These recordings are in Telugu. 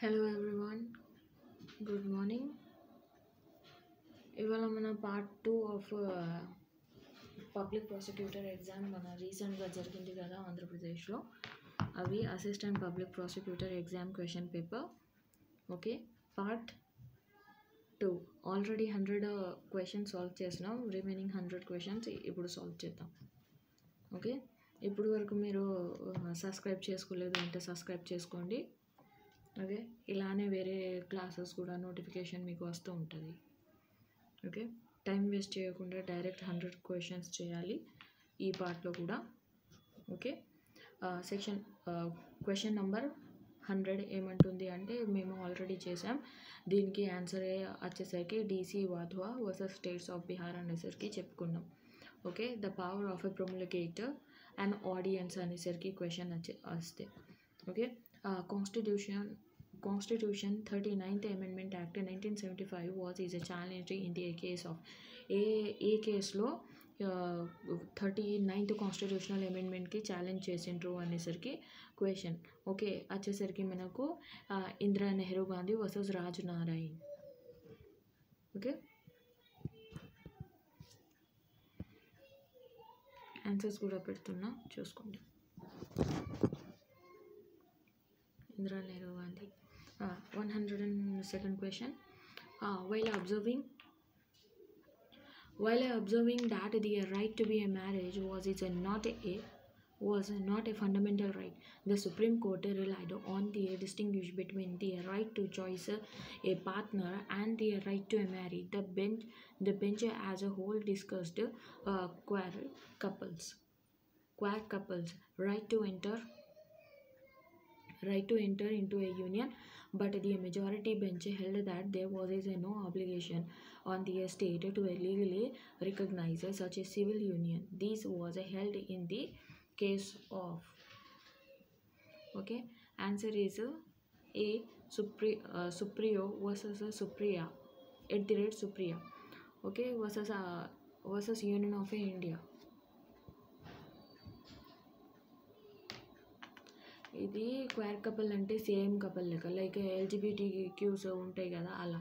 Hello everyone, good morning. ఇవాళ మన part 2 of public prosecutor exam మన రీసెంట్గా జరిగింది కదా ఆంధ్రప్రదేశ్లో. అవి assistant public prosecutor exam question paper. Okay, part 2 already 100 questions solve చేసినాం. రిమైనింగ్ 100 క్వశ్చన్స్ ఇప్పుడు సాల్వ్ చేద్దాం. ఓకే, ఇప్పుడు వరకు మీరు సబ్స్క్రైబ్ చేసుకోలేదు అంటే సబ్స్క్రైబ్ చేసుకోండి. ఓకే, ఇలానే వేరే క్లాసెస్ కూడా నోటిఫికేషన్ మీకు వస్తూ ఉంటుంది. ఓకే, టైం వేస్ట్ చేయకుండా డైరెక్ట్ 100 క్వశ్చన్స్ చేయాలి ఈ పార్ట్లో కూడా. ఓకే, సెక్షన్ క్వశ్చన్ నెంబర్ 100 ఏమంటుంది అంటే మేము ఆల్రెడీ చేసాం. దీనికి ఆన్సర్ వచ్చేసరికి DC Wadhwa versus states of Bihar అనేసరికి చెప్పుకున్నాం. Okay, the power of a promulgator and ordinance అనేసరికి క్వశ్చన్ వస్తే. Okay, Constitution 39th Amendment Act 1975 is a challenge in the case of ఏ కేసులో 39th కాన్స్టిట్యూషనల్ అమెండ్మెంట్కి ఛాలెంజ్ చేసిండ్రు అనేసరికి క్వశ్చన్. ఓకే, వచ్చేసరికి మనకు ఇందిరా నెహ్రూ గాంధీ వర్సెస్ రాజు నారాయణ్. ఓకే, ఆన్సర్స్ కూడా పెడుతున్నా చూసుకోండి. Indira Nehru Gandhi. 102nd question. While observing that the right to be a marriage was not a fundamental right, the Supreme Court relied on the distinction between the right to choose a partner and the right to marry. The bench as a whole discussed queer couples' right to enter into a union, but the majority bench held that there was no obligation on the state to legally recognize such a civil union. This was held in the case of. Okay, answer is A. Supriyo versus Supriya @Supriya. Okay, versus Union of India. ఇది క్వేర్ కపుల్ అంటే సేమ్ కపుల్ లెక్క, లైక్ ఎల్జిబిటీ క్యూస్ ఉంటాయి కదా అలా.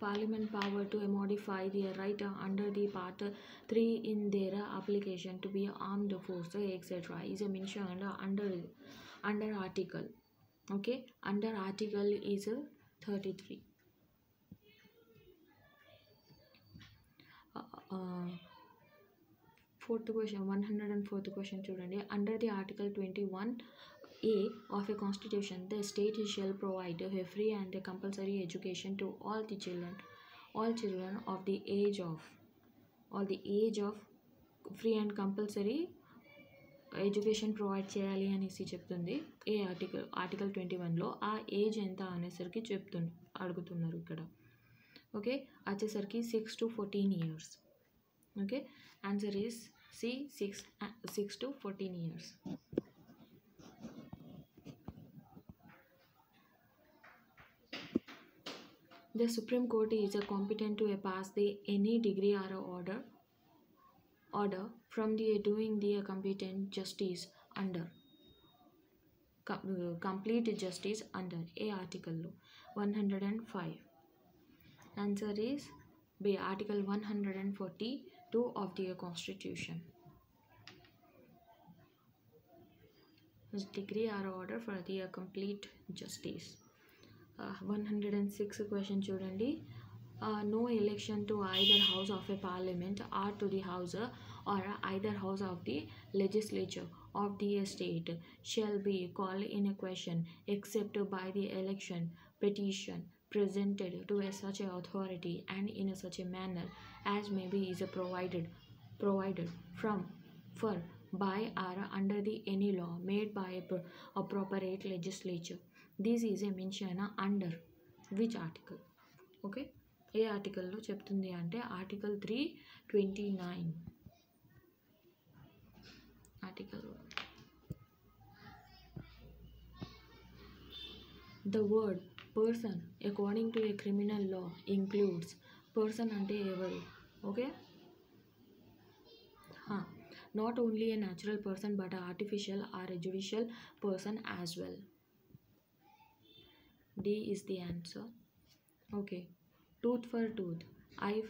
Parliament power to modify the right under the Part 3 in their application to be armed force etc. is mentioned under article. Okay, under article is 33. Fourth question, 104th question చూడండి. Under the article 21A of a constitution, the state shall provide a free and a compulsory education to all children of the age of free and compulsory education provide చేయాలి అనేసి చెప్తుంది. ఏ ఆర్టికల్ 21లో ఆ ఏజ్ ఎంత అనేసరికి అడుగుతున్నారు ఇక్కడ. ఓకే, వచ్చేసరికి 6 to 14 years. Okay, answer is C 6 to 14 years. The Supreme Court is competent to pass any degree or order from the doing the competent justice under complete justice under A article 105. Answer is B. Article 142 of the Constitution. Degree or order for the complete justice. 106 question చూడండి. No election to either house of a parliament or to the house or either house of the legislature of the state shall be called in a question except by the election petition presented to such a authority and in such a manner as may be is provided for by or under the any law made by a appropriate legislature. This is a mention under which article? Okay, ఏ ఆర్టికల్లో చెప్తుంది అంటే article 329. Article the word person according to a criminal law includes, person అంటే ఎవరు, okay, not only a natural person but artificial or a judicial person as well. D is the answer. Okay. Tooth for tooth, eye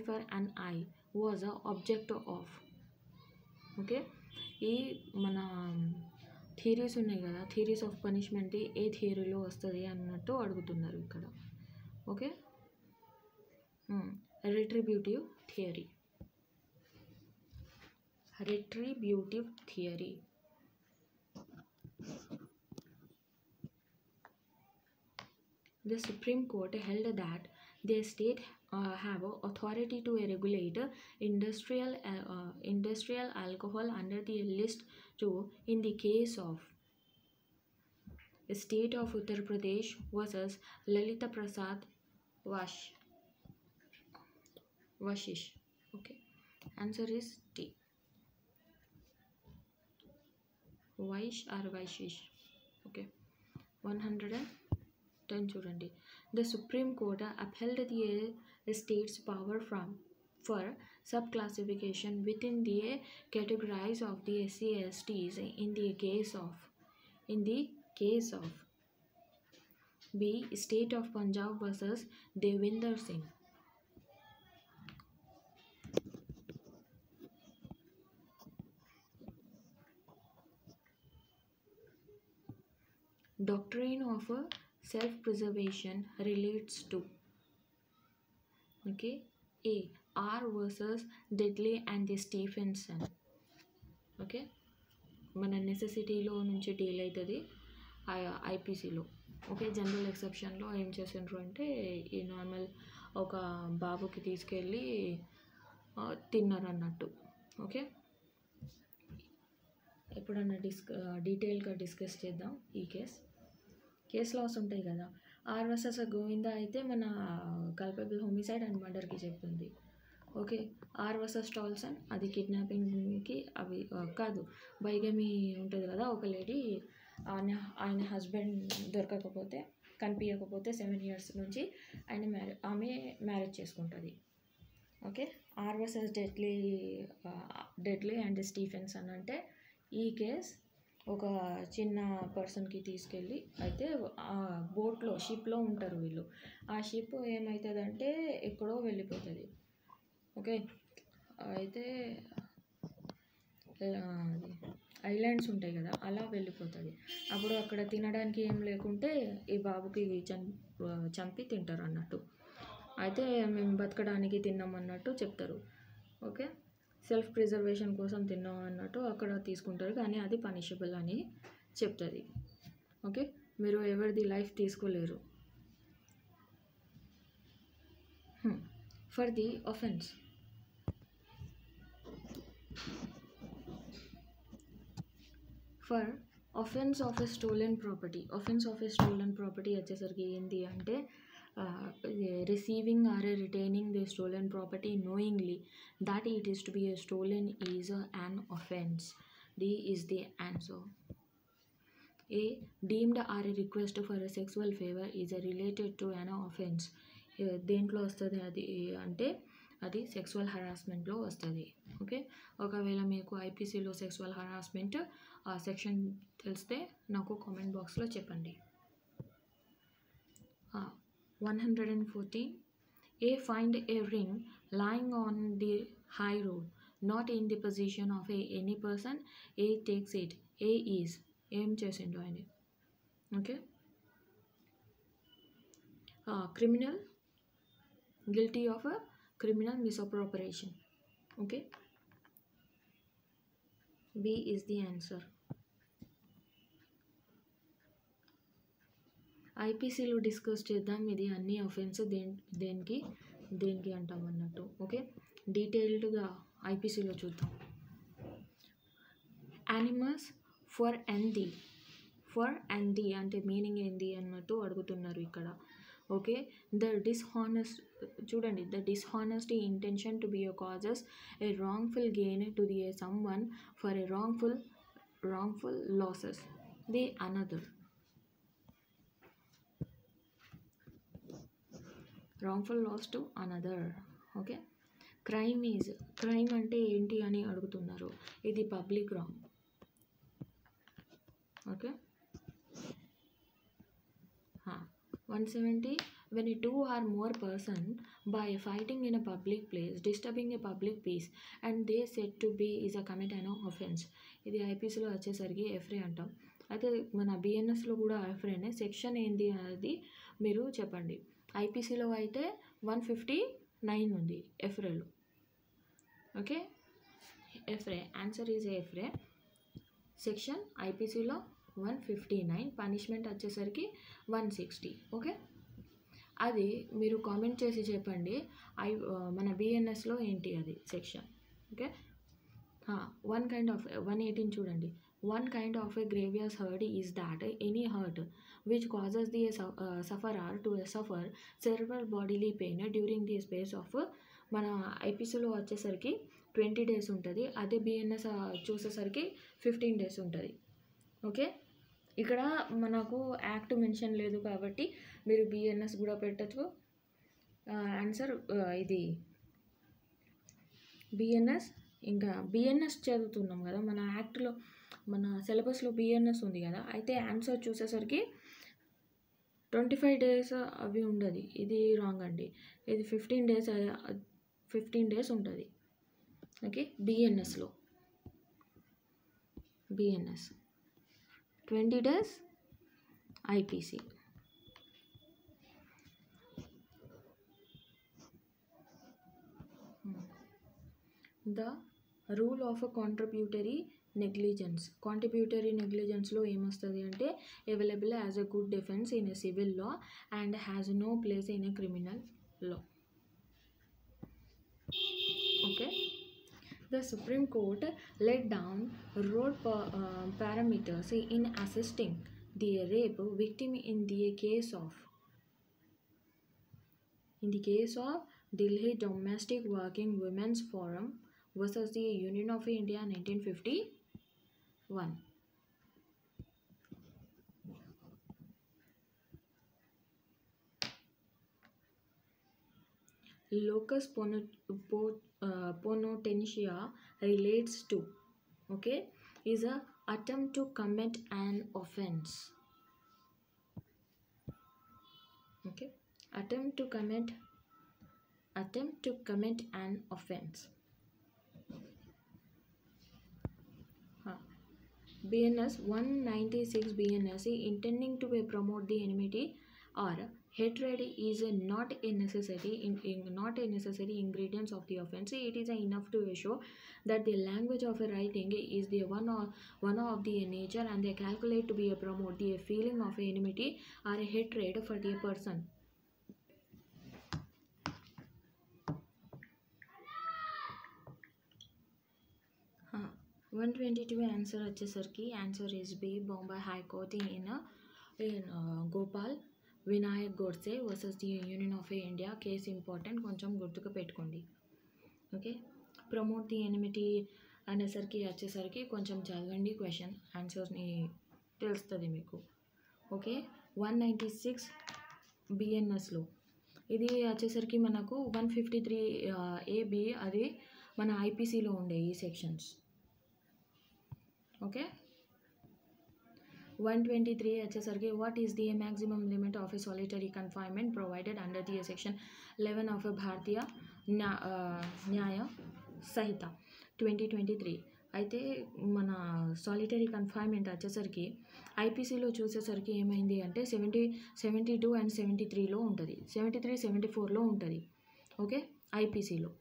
for an eye was a object of. Okay, ఈ మన థియరీస్ ఉన్నాయి కదా, థియరీస్ ఆఫ్ పనిష్మెంట్ ఏ థియరీలో వస్తుంది అన్నట్టు అడుగుతున్నారు ఇక్కడ. Okay, retributive theory. Retributive theory. The Supreme Court held that the state have authority to regulate industrial alcohol under the list 2 in the case of the state of Uttar Pradesh versus Lalita Prasad Vashish. Okay, answer is D. Vaish or Vaishish. Okay, 110 చూడండి. The Supreme Court upheld the state's power for subclassification within the categories of the SC/STs in the case of B. State of Punjab versus Devinder Singh. Doctrine of self-preservation relates to, okay, A. R versus Dudley and the Stephenson. Okay, మన నెసెసిటీలో నుంచి డీల్ అవుతుంది ఐపీసీలో. ఓకే, జనరల్ ఎక్సెప్షన్లో ఏం చేసిండ్రు అంటే ఈ నార్మల్ ఒక బాబుకి తీసుకెళ్ళి తిన్నారు అన్నట్టు. ఓకే, ఎప్పుడన్నా డీటెయిల్గా డిస్కస్ చేద్దాం ఈ కేస్ లాస్ ఉంటాయి కదా. ఆర్ వర్సెస్ గోవిందా అయితే మన కల్పబుల్ హోమిసైడ్ అండ్ మర్డర్కి చెప్తుంది. ఓకే, ఆర్ వర్సెస్ టాల్సన్ అది కిడ్నాపింగ్కి అవి కాదు, బైగమీ ఉంటుంది కదా, ఒక లేడీ ఆయన హస్బెండ్ కనిపించకపోతే 7 years నుంచి ఆమె మ్యారేజ్ చేసుకుంటుంది. Okay, R versus Dudley and Stephenson అంటే ఈ కేస్ ఒక చిన్న పర్సన్కి తీసుకెళ్ళి అయితే బోట్లో షిప్లో ఉంటారు వీళ్ళు. ఆ షిప్ ఏమవుతుందంటే ఎక్కడో వెళ్ళిపోతుంది. ఓకే, అయితే ఐలాండ్స్ ఉంటాయి కదా, అలా వెళ్ళిపోతుంది. అప్పుడు అక్కడ తినడానికి ఏం లేకుంటే ఈ బాబుకి చంపి తింటారు అన్నట్టు. అయితే మేము బతకడానికి తిన్నాం అన్నట్టు చెప్తారు. ఓకే, సెల్ఫ్ ప్రిజర్వేషన్ కోసం తిన్నాం అన్నట్టు అక్కడ తీసుకుంటారు, కానీ అది పనిషబుల్ అని చెప్తుంది. ఓకే, మీరు ఎవరిది లైఫ్ తీసుకోలేరు. For the offence, for offense of a stolen property, వచ్చేసరికి ఏంటి అంటే receiving or retaining the stolen property knowingly that it is to be stolen is an offense. D is the answer. A. Deemed or a request for a sexual favor is related to an offense. దేంట్లో వస్తుంది అది అంటే అది సెక్సువల్ హరాస్మెంట్లో వస్తుంది. ఓకే, ఒకవేళ మీకు ఐపీసీలో సెక్సువల్ హరాస్మెంట్ ఆ సెక్షన్ తెలిస్తే నాకు కామెంట్ బాక్స్లో చెప్పండి. 114. A. Find a ring lying on the high road not in the possession of any person. A. Takes it. A is ఏం చేసిండు ఆయన. Okay, criminal guilty of a criminal misappropriation. Okay, B is the answer. ఐపీసీలో డిస్కస్ చేద్దాం, ఇది అన్ని అఫెన్స్ దేనికి అంటాం అన్నట్టు. ఓకే, డీటెయిల్డ్గా ఐపీసీలో చూద్దాం. యానిమస్ ఫర్ అండ్ ది అంటే మీనింగ్ ఏంది అన్నట్టు అడుగుతున్నారు ఇక్కడ. Okay, the dishonest intention to be causes a wrongful gain to the someone for a wrongful losses. The another wrongful loss to another. Okay, crime అంటే ఏంటి అని అడుగుతున్నారు. ఇది public wrong. Okay, 170 when two or more person by fighting in a public place disturbing a public peace and they said to be is a commit an offense. ఇది ఐపీసీలో వచ్చేసరికి ఎఫ్రే అంటాం. అయితే మన బిఎన్ఎస్లో కూడా ఎఫ్రేనే. సెక్షన్ ఏంటి అనేది మీరు చెప్పండి. ఐపీసీలో అయితే 159 ఉంది ఎఫ్రేలో. Okay, affray answer is affray. Section ఐపీసీలో 159, పనిష్మెంట్ వచ్చేసరికి 160. ఓకే, అది మీరు కామెంట్ చేసి చెప్పండి మన బిఎన్ఎస్లో ఏంటి అది సెక్షన్. ఓకే, 118 చూడండి. One kind of a grievous hurt is that any hurt which causes the sufferer to suffer cerebral bodily pain during the space of మన ఐపీసీలో వచ్చేసరికి 20 days ఉంటుంది. అదే బిఎన్ఎస్ చూసేసరికి 15 days ఉంటుంది. ఓకే, ఇక్కడ మనకు యాక్ట్ మెన్షన్ లేదు కాబట్టి మీరు బిఎన్ఎస్ కూడా పెట్టచ్చు. ఆన్సర్ ఇది బిఎన్ఎస్. ఇంకా బిఎన్ఎస్ చదువుతున్నాం కదా, మన యాక్ట్లో మన సిలబస్లో బిఎన్ఎస్ ఉంది కదా. అయితే ఆన్సర్ చూసేసరికి 25 days అవి ఉండదు. ఇది రాంగ్ అండి. ఇది 15 days ఉంటుంది. ఓకే, బిఎన్ఎస్లో 20 days IPC. The rule of contributory నెగ్లిజెన్స్లో ఏమొస్తుంది అంటే available as a good defence in a civil law and has no place in a criminal law. Okay, the Supreme Court laid down road parameters in assisting the rape victim in the case of Delhi Domestic Working Women's Forum versus the Union of India 1951. Locus poenitentia relates to, okay, is a attempt to commit an offense. Okay, attempt to commit an offense. BNS 196 BNS intending to promote the enmity or hatred is not a necessary ingredient of the offense. It is enough to show that the language of a writing is the one of the nature and they calculate to be a promote the feeling of enmity or a hatred for the person. Huh. 122 answer వచ్చేసరికి answer is B. Bombay high court in Gopal Vinayak Godse versus the Union of India case important, కొంచెం గుర్తుకు పెట్టుకోండి. ఓకే, ప్రమోట్ ది ఎనిమిటీ అనేసరికి వచ్చేసరికి కొంచెం చదవండి, క్వశ్చన్ ఆన్సర్స్ని తెలుస్తుంది మీకు. ఓకే, 196 బిఎన్ఎస్లో ఇది వచ్చేసరికి మనకు 153 AB అది మన ఐపీసీలో ఉండే ఈ సెక్షన్స్. ఓకే, 123 వచ్చేసరికి what is the maximum limit of a solitary confinement provided under the section 11 of Bharatiya Nyaya Sanhita 2023. అయితే మన సాలిటరీ కన్ఫైన్మెంట్ వచ్చేసరికి ఐపీసీలో చూసేసరికి ఏమైంది అంటే 72 and 73లో ఉంటుంది, 73, 74లో ఉంటుంది. ఓకే, ఐపీసీలో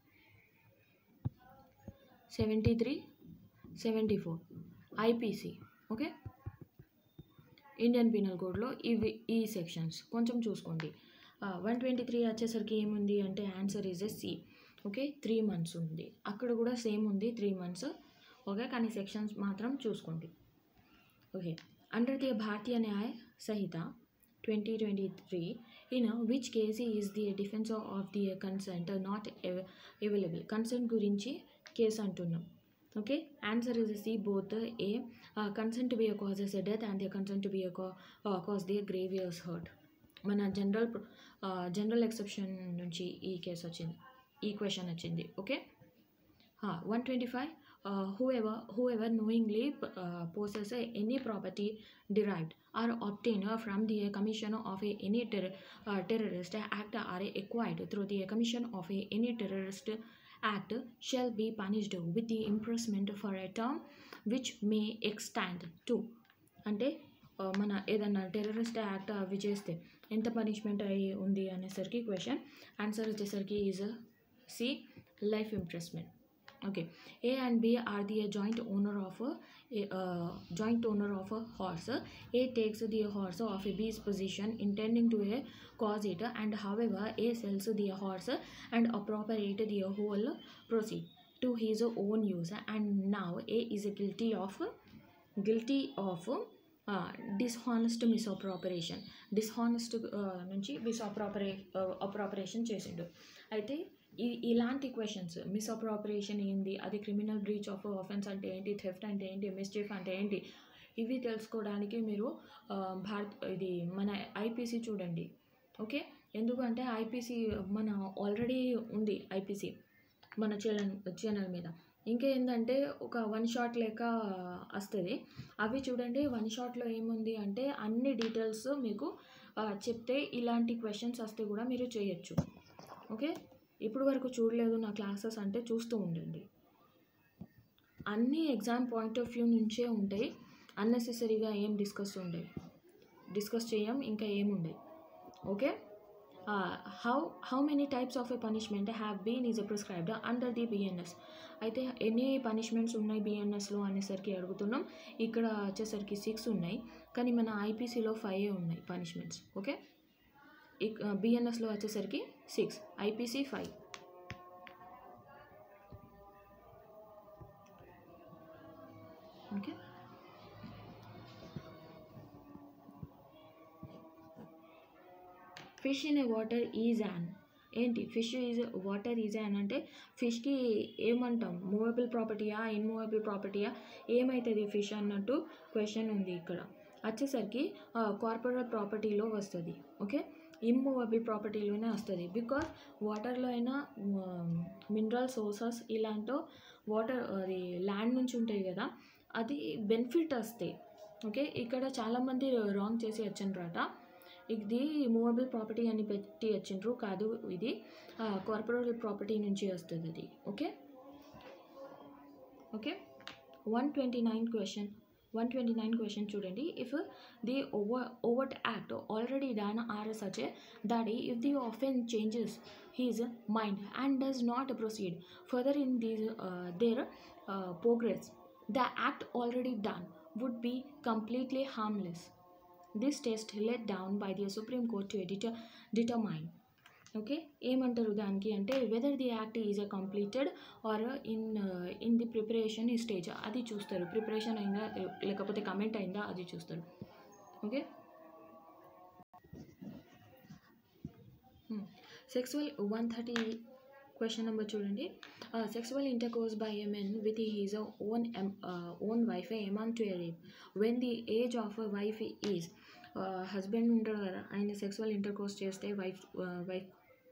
73, 74 ఐపీసీ. ఓకే, ఇండియన్ పీనల్ కోడ్లో ఈ సెక్షన్స్ కొంచెం చూసుకోండి. 123 వచ్చేసరికి ఏముంది అంటే answer is A C. Okay, 3 months ఉంది. అక్కడ కూడా సేమ్ ఉంది 3 months. ఓకే, కానీ సెక్షన్స్ మాత్రం చూసుకోండి. Okay, under the Bharatiya Nyaya Sanhita 2023 in which case is the defence of the consent not available. Consent గురించి కేసు అంటున్నాం. Okay, answer is C both A consent to be a causes a death and the consent to be a cause the grievous hurt. మన జనరల్ ఎక్సెప్షన్ నుంచి ఈ కేసు వచ్చింది, ఈ క్వశ్చన్ వచ్చింది. Okay, 125. Whoever knowingly possesses any property derived or obtained from the commission of any terrorist act or acquired through the commission of any terrorist act shall be punished with the imprisonment for a term which may extend to. అంటే మన ఏదన్నా టెర్రరిస్ట్ యాక్ట్ అవి చేస్తే ఎంత పనిష్మెంట్ అయి ఉంది అనేసరికి క్వశ్చన్ ఆన్సర్ వచ్చేసరికి is C, life imprisonment. Okay, A and B are the joint owner of a horse. A takes the horse of B's possession intending to cause it, and however A sells the horse and appropriate the whole proceed to his own use, and now A is guilty of dishonest misappropriation. Dishonest నుంచి misappropriation చేసిండు. అయితే ఇలాంటి క్వశ్చన్స్, మిస్అప్రాపరియేషన్ ఏంటి, అది క్రిమినల్ బ్రీచ్ ఆఫ్ ఆఫెన్స్ అంటే ఏంటి, థెఫ్ట్ అంటే ఏంటి, మిస్చీఫ్ అంటే ఏంటి, ఇవి తెలుసుకోవడానికి మీరు ఇది మన ఐపీసీ చూడండి. ఓకే, ఎందుకంటే ఐపీసీ మన ఆల్రెడీ ఉంది, ఐపీసీ మన ఛానల్ మీద. ఇంకా ఏంటంటే ఒక 1 షాట్ లెక్క వస్తుంది, అవి చూడండి. 1 షాట్లో ఏముంది అంటే అన్ని డీటెయిల్స్ మీకు చెప్తే ఇలాంటి క్వశ్చన్స్ వస్తే కూడా మీరు చేయొచ్చు. ఓకే, ఇప్పుడు వరకు చూడలేదు నా క్లాసెస్ అంటే చూస్తూ ఉండండి. అన్నీ ఎగ్జామ్ పాయింట్ ఆఫ్ వ్యూ నుంచే ఉంటాయి, అన్నెసెసరీగా ఏం డిస్కస్ చేయం, ఇంకా ఏముండయి. Okay, how many types of a punishment have been is prescribed under the BNS. అయితే ఎన్ని పనిష్మెంట్స్ ఉన్నాయి బిఎన్ఎస్లో అనేసరికి అడుగుతున్నాం. ఇక్కడ వచ్చేసరికి 6 ఉన్నాయి, కానీ మన ఐపీసీలో 5 ఉన్నాయి పనిష్మెంట్స్. ఓకే, బిఎన్ఎస్లో వచ్చేసరికి 6, IPC 5. Okay, fish in a water is an. ఏంటి fish is water is an అంటే ఫిష్కి ఏమంటాం, మూవబుల్ ప్రాపర్టీయా, ఇన్మూవబుల్ ప్రాపర్టీయా, ఏమవుతుంది ఫిష్ అన్నట్టు క్వశ్చన్ ఉంది. ఇక్కడ వచ్చేసరికి కార్పొరేట్ ప్రాపర్టీలో వస్తుంది. ఓకే, ఇమ్మూవబుల్ ప్రాపర్టీలోనే వస్తుంది. బికాజ్ వాటర్లో అయినా మినరల్ సోర్సెస్ ఇలాంటి వాటర్ అది ల్యాండ్ నుంచి ఉంటాయి కదా, అది బెనిఫిట్ వస్తాయి. ఓకే, ఇక్కడ చాలామంది రాంగ్ చేసి వచ్చిండ్రట, ఇది మూవబుల్ ప్రాపర్టీ అని పెట్టి వచ్చిండ్రు, కాదు ఇది కార్పొరేట్ ప్రాపర్టీ నుంచి వస్తుంది అది. ఓకే, 129 క్వశ్చన్ చూడండి. If the overt act already done are such that if the offence changes his mind and does not proceed further in their progress, the act already done would be completely harmless. This test laid down by the Supreme Court to determine. Okay, ఏమంటారు దానికి అంటే whether the act is completed or in the preparation stage, అది చూస్తారు. ప్రిపరేషన్ అయిందా లేకపోతే కమెంట్ అయిందా అది చూస్తారు. ఓకే, సెక్సువల్ 130 క్వశ్చన్ నెంబర్ చూడండి. Sexual intercourse by a men with his own wife amount to a rape when the age of wife is. Husband ఉంటాడు కదా, ఆయన సెక్సువల్ ఇంటర్కోర్స్ చేస్తే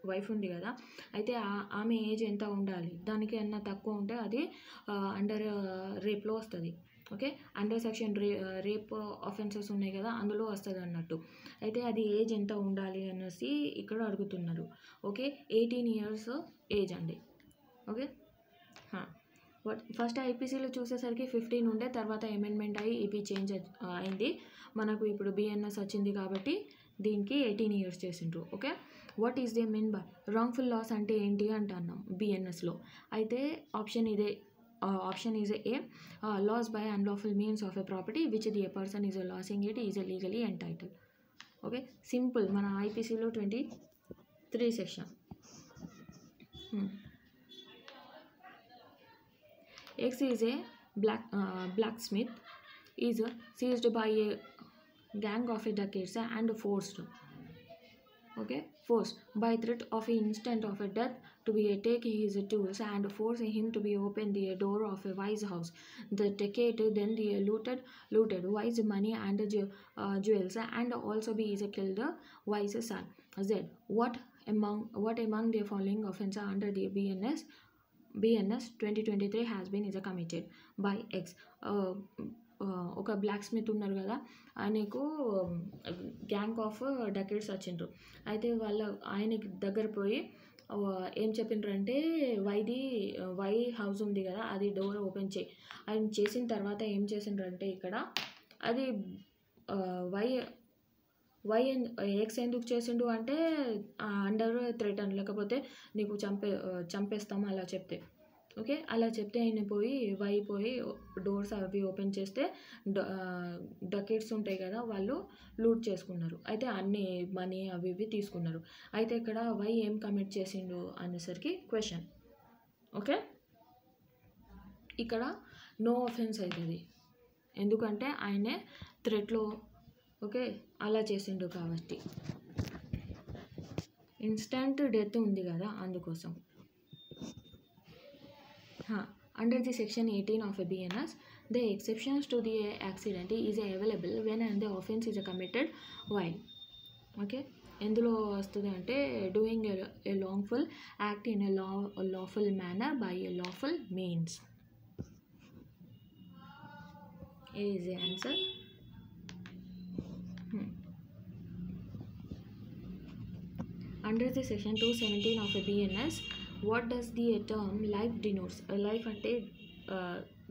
వైఫ్ ఉంది కదా, అయితే ఆమె ఏజ్ ఎంత ఉండాలి, దానికి అన్న తక్కువ ఉంటే అది అండర్ రేప్లో వస్తుంది. Okay, under section rape offences ఉన్నాయి కదా, అందులో వస్తుంది అన్నట్టు. అయితే అది ఏజ్ ఎంత ఉండాలి అనేసి ఇక్కడ అడుగుతున్నారు. ఓకే, 18 years ఏజ్ అండి. ఓకే, ఫస్ట్ ఐపీసీలో చూసేసరికి 15 ఉండే, తర్వాత అమెండ్మెంట్ అయ్యి ఈపీ చేంజ్ అయింది. మనకు ఇప్పుడు బిఎన్ఎస్ వచ్చింది కాబట్టి దీనికి 18 years చేసిండ్రు. Okay, what is they mean by wrongful loss అంటే ఏంటి అంటున్నాం బిఎన్ఎస్లో. అయితే option is a loss by unlawful means of a property which the person is losing it is legally entitle. Okay, simple. మన ఐపీసీలో 23 section. X is a blacksmith is seized by a gang of ducats and forced Okay, force by threat of an instant of a death to be take his tools and force him to be open the door of a wise house. The decade then the looted wise money and jewels and also be is killed the wise son. Z. What among the following offences under the BNS 2023 has been is committed by X. ఒక బ్లాక్ స్మిత్ ఉన్నారు కదా, ఆయనకు గ్యాంగ్ ఆఫ్ డకెట్స్ వచ్చిండ్రు. అయితే ఆయనకి దగ్గర పోయి ఏం చెప్పిండ్రంటే వై హౌస్ ఉంది కదా అది డోర్ ఓపెన్ చేయి. ఆయన చేసిన తర్వాత ఏం చేసిండ్రంటే ఇక్కడ అది వై ఎక్స్ ఎందుకు చేసిండు అంటే అండర్ థ్రెటన్, లేకపోతే నీకు చంపేస్తాము అలా చెప్తే. ఓకే, అలా చెప్తే ఆయన పోయి డోర్స్ అవి ఓపెన్ చేస్తే డకెట్స్ ఉంటాయి కదా వాళ్ళు లూట్ చేసుకున్నారు. అయితే అన్ని మనీ అవి ఇవి తీసుకున్నారు. అయితే ఇక్కడ వై ఏం కమిట్ చేసిండు అనేసరికి క్వశ్చన్. ఓకే, ఇక్కడ నో ఆఫెన్స్ అవుతుంది ఎందుకంటే ఆయనే థ్రెట్లో ఓకే అలా చేసిండు కాబట్టి. ఇన్స్టంట్ డెత్ ఉంది కదా అందుకోసం. Under the section 18 of a BNS, the exceptions to the accident is available when the offence is committed while. Okay, ఎందులో వస్తుంది అంటే doing a lawful act in a lawful manner by a lawful means is the answer. Under the section 217 of a BNS, what does the term life denotes? Life అంటే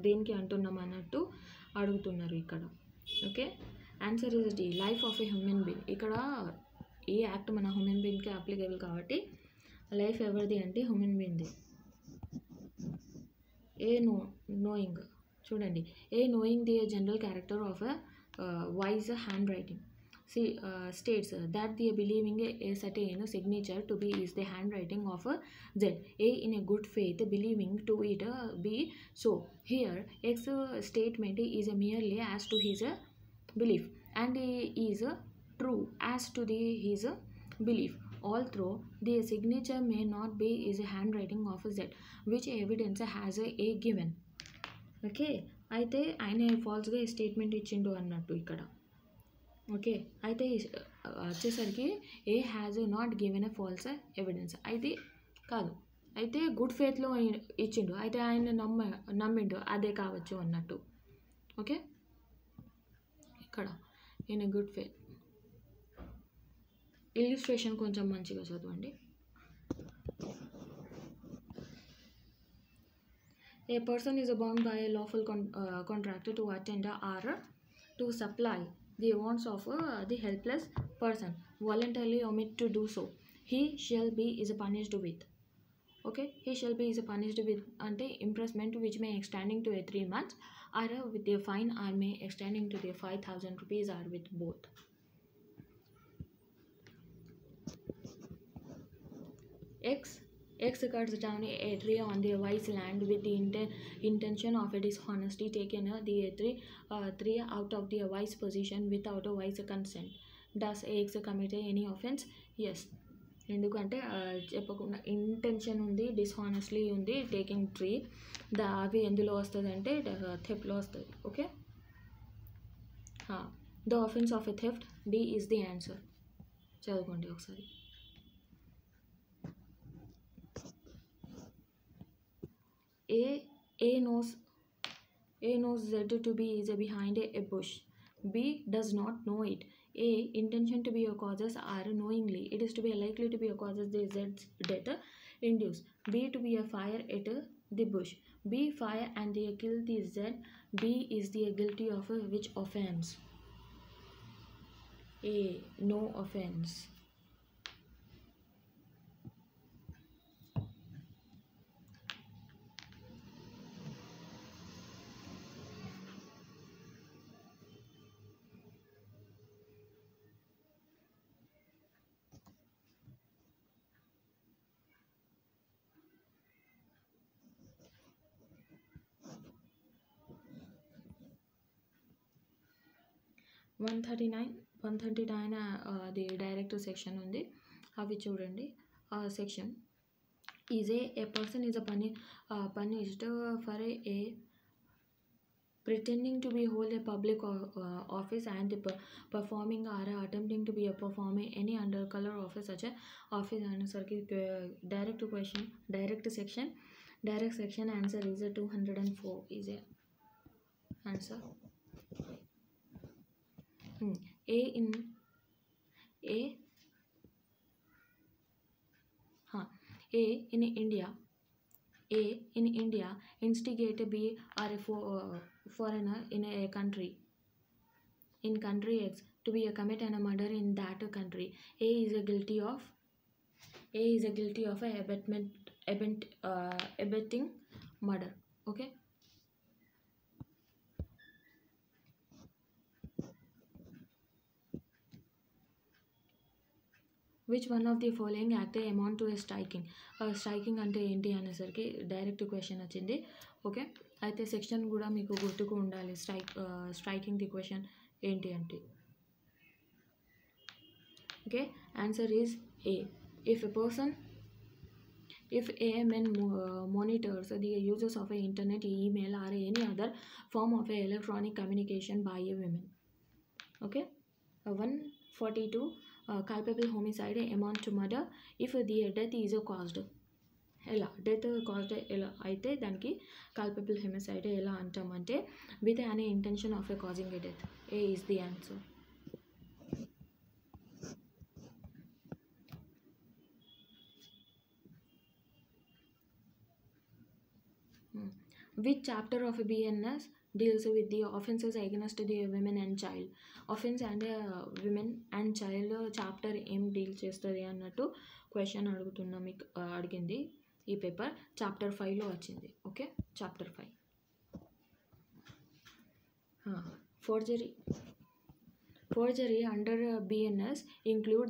దేనికి అంటున్నాం అన్నట్టు అడుగుతున్నారు ఇక్కడ. Okay, answer is D, life of a human being. ఇక్కడ ఈ యాక్ట్ మన హ్యూమన్ బీయింగ్కి అప్లికేబుల్ కాబట్టి లైఫ్ ఎవరిది అంటే హ్యూమన్ బీయింగ్ది. నోయింగ్ చూడండి, knowing the general character of a wise handwriting states that the believing a certain signature to be is the handwriting of Z. A in a good faith believing to it be so. Here X statement is merely as to his belief and is true as to his belief. Although the signature may not be is a handwriting of Z, which evidence has A given. Okay, అయితే ఆయన ఫాల్స్గా స్టేట్మెంట్ ఇచ్చిండు అన్నట్టు ఇక్కడ. ఓకే, అయితే వచ్చేసరికి A has not given a false evidence అయితే కాదు, అయితే గుడ్ ఫేత్లో ఇచ్చిండు, అయితే ఆయన నమ్మిండు అదే కావచ్చు అన్నట్టు. ఓకే, ఇక్కడ ఇన్ గుడ్ ఫేత్. ఇల్లుస్ట్రేషన్ కొంచెం మంచిగా చదవండి. A person is bound by a lawful contract to attend or to supply the wants of the helpless person voluntarily omit to do so. He shall be is punished with. Okay, he shall be is punished with ante imprisonment which may extending to 3 months or with a fine or may extending to the 5,000 rupees or with both. X cuts down a tree on the wise land with the intention of a dishonesty taken the tree out of the wise position without a wise consent. Does X commit any offense? Yes. ఎందుకంటే చెప్పకుండా ఇంటెన్షన్ ఉంది, డిస్హానెస్ట్లీ ఉంది, టేకింగ్ ట్రీ అవి ఎందులో వస్తుంది అంటే థెఫ్ట్లో వస్తుంది. Okay, the offence of a theft D is the answer. చదువుకోండి ఒకసారి. A knows Z to be is behind a bush. B does not know it. A intention to be a causes are knowingly it is to be likely to be a causes the Z's death induce. B to be a fire at the bush. B fire and they kill the Z. B is the guilty of which offense? A no offense. 139 అది డైరెక్ట్ సెక్షన్ ఉంది. అవి చూడండి. Section is a person is a punished for a pretending to be hold a public office and performing or attempting to be a performing any undercolor office such a office. Answer ki direct question, direct section answer is a 204 is a answer. A in A A in India instigate B or a foreigner in a country X to be a commit and a murder in that country. A is a guilty of a abetting murder. Okay. Which one of the following act amount to A striking అంటే ఏంటి అనేసరికి డైరెక్ట్ క్వశ్చన్ వచ్చింది. ఓకే, అయితే సెక్షన్ కూడా మీకు గుర్తుకు ఉండాలి. స్ట్రైకింగ్ ది క్వశ్చన్ ఏంటి అంటే okay, answer is A. If a man monitors the uses of a internet, email or any other form of a electronic communication by a woman. Okay, 142 culpable homicide amount to murder if the death is caused. ఎలా డెత్ కాజ్డ్ ఎలా అయితే దానికి కల్పబుల్ హెమిసైడ్ ఎలా అంటామంటే విత్ అనే intention of a causing a death. A is the answer. Which chapter of BNS deals with the offences against the women and child? Offense and women and child chapter ఏం డీల్ చేస్తుంది అన్నట్టు క్వశ్చన్ అడుగుతున్నా. మీకు అడిగింది ఈ పేపర్ చాప్టర్ 5లో వచ్చింది. Okay, chapter 5 forgery under BNS include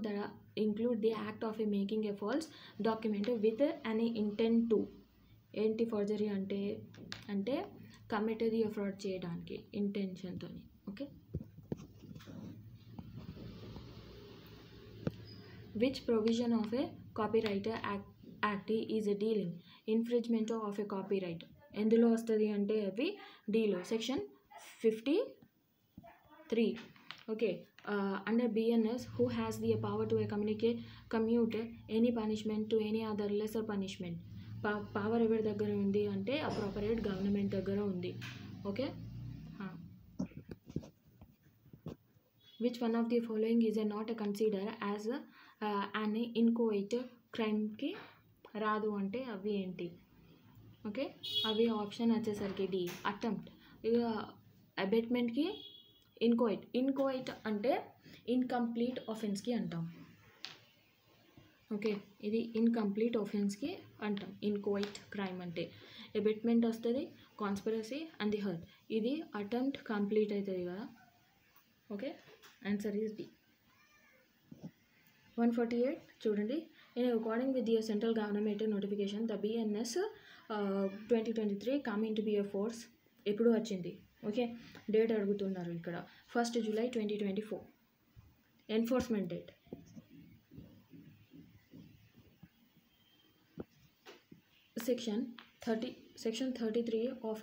the act of making a false document with an intent to. ఏంటి ఫోర్జరీ అంటే కమిట్ ది ఫ్రాడ్ చేయడానికి ఇంటెన్షన్తో. Okay, which provision of a copyright act is dealing infringement of a copyright ఎందులో వస్తుంది అంటే అవి డీలో section 53. Okay, under BNS who has the power to commute any punishment to any other lesser punishment. Power ఎవరి దగ్గర ఉంది అంటే అప్రోపరియేట్ గవర్నమెంట్ దగ్గర ఉంది. Okay, which one of the following is not consider as an inchoate క్రైమ్కి రాదు అంటే అవి ఏంటి? ఓకే, అవి ఆప్షన్ వచ్చేసరికి డి అటెంప్ట్. ఇక అబెట్మెంట్కి ఇన్కోయిట్ అంటే ఇన్కంప్లీట్ ఆఫెన్స్కి అంటాం. ఓకే, ఇది ఇన్కంప్లీట్ ఆఫెన్స్కి అంటాం. ఇన్కోయిట్ క్రైమ్ అంటే అబెట్మెంట్ వస్తుంది, కాన్స్పిరసీ అండ్ ది హర్ట్. ఇది అటెంప్ట్ కంప్లీట్ అవుతుంది కదా. Okay, answer is D. 148 చూడండి. In according with the central government notification the BNS 2023 coming to be a force ఎప్పుడు వచ్చింది? ఓకే, డేట్ అడుగుతున్నారు ఇక్కడ. 1 July 2024 enforcement date. Section 33 of